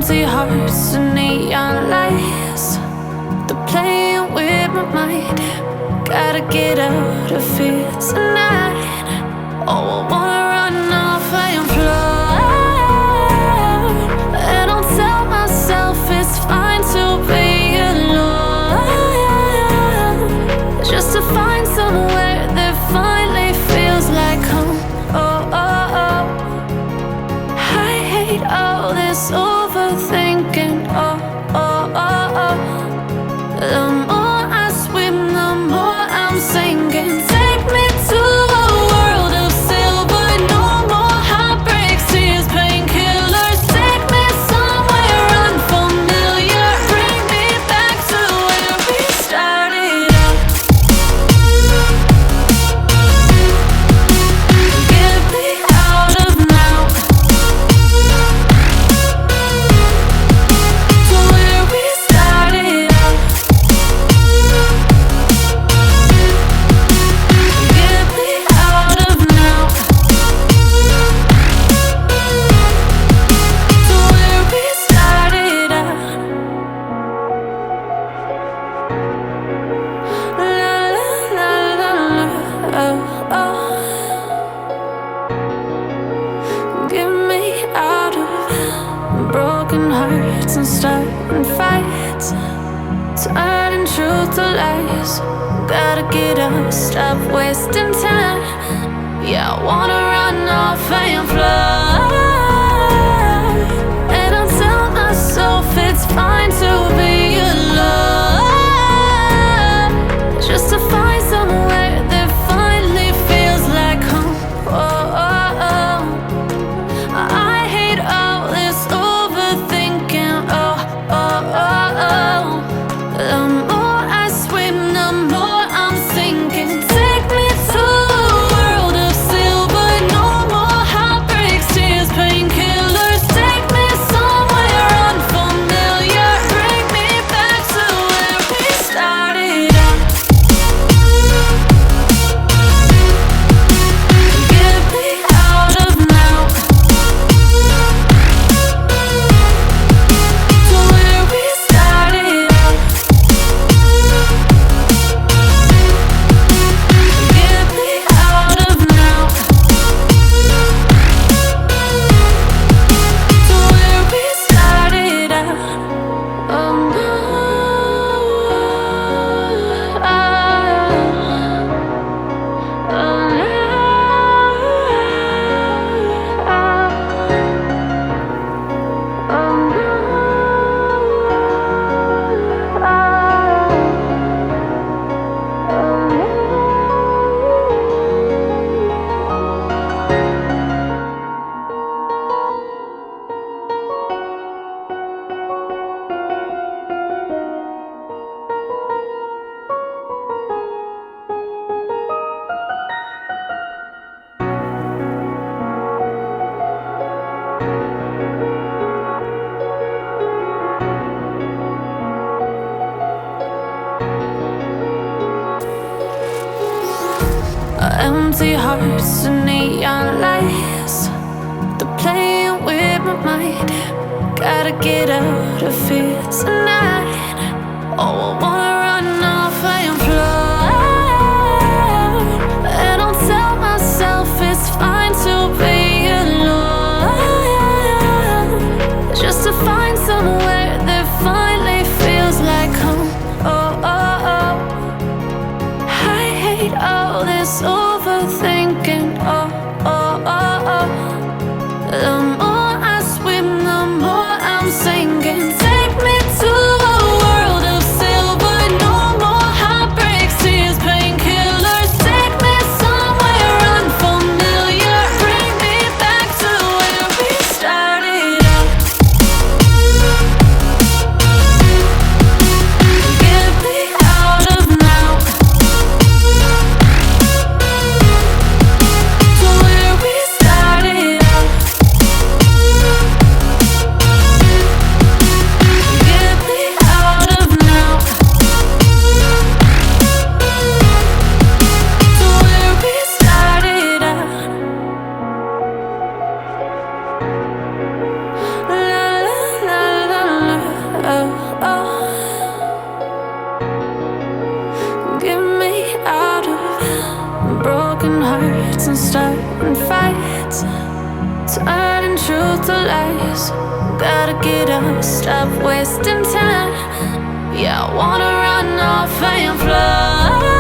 Empty hearts and neon lights, they're playing with my mind. Gotta get out of here tonight. Oh, I wanna run off and fly, and I'll tell myself it's fine to be alone, just to find somewhere that finally feels like home. Oh, oh, oh. I hate all this overthinking. Oh, oh, oh, oh. The more I swim, the more I'm sinking. Take me to a world of silver. No more heartbreaks, tears, painkillers. Take me somewhere unfamiliar. Bring me back to where we started out. Get me out of now, to where we started out. Get me out of now, to where we started out. La la la la la, oh, oh. Get me out of broken hearts and starting fights, turning truth to lies. Gotta get up, stop wasting time. Yeah, I wanna run off and fly, and I'll tell myself it's fine to be alone, just to find somewhere that finally feels like home. Oh, oh, oh. I hate all this overthinking. Oh, oh, oh, oh. The more I swim, the more I'm sinking. Take me to a world of silver. No more heartbreaks, tears, painkillers. Take me somewhere unfamiliar. Bring me back to where we started out. Get me out of now, to where we started out. Get me out of now, to where we started out. Oh no, empty hearts and neon lights, they're playing with my mind. Gotta get out of here tonight. Oh, I wanna run off and fly, and I'll tell myself it's fine to be alone, just to find somewhere that finally feels like home. Oh, oh, oh. I hate all this overthinking. Oh, oh, oh, oh. The more I swim, the more I'm sinking. Take me to a world of silver. Get me out of broken hearts and starting fights, turning truth to lies. Gotta get up, stop wasting time. Yeah, I wanna run off and fly.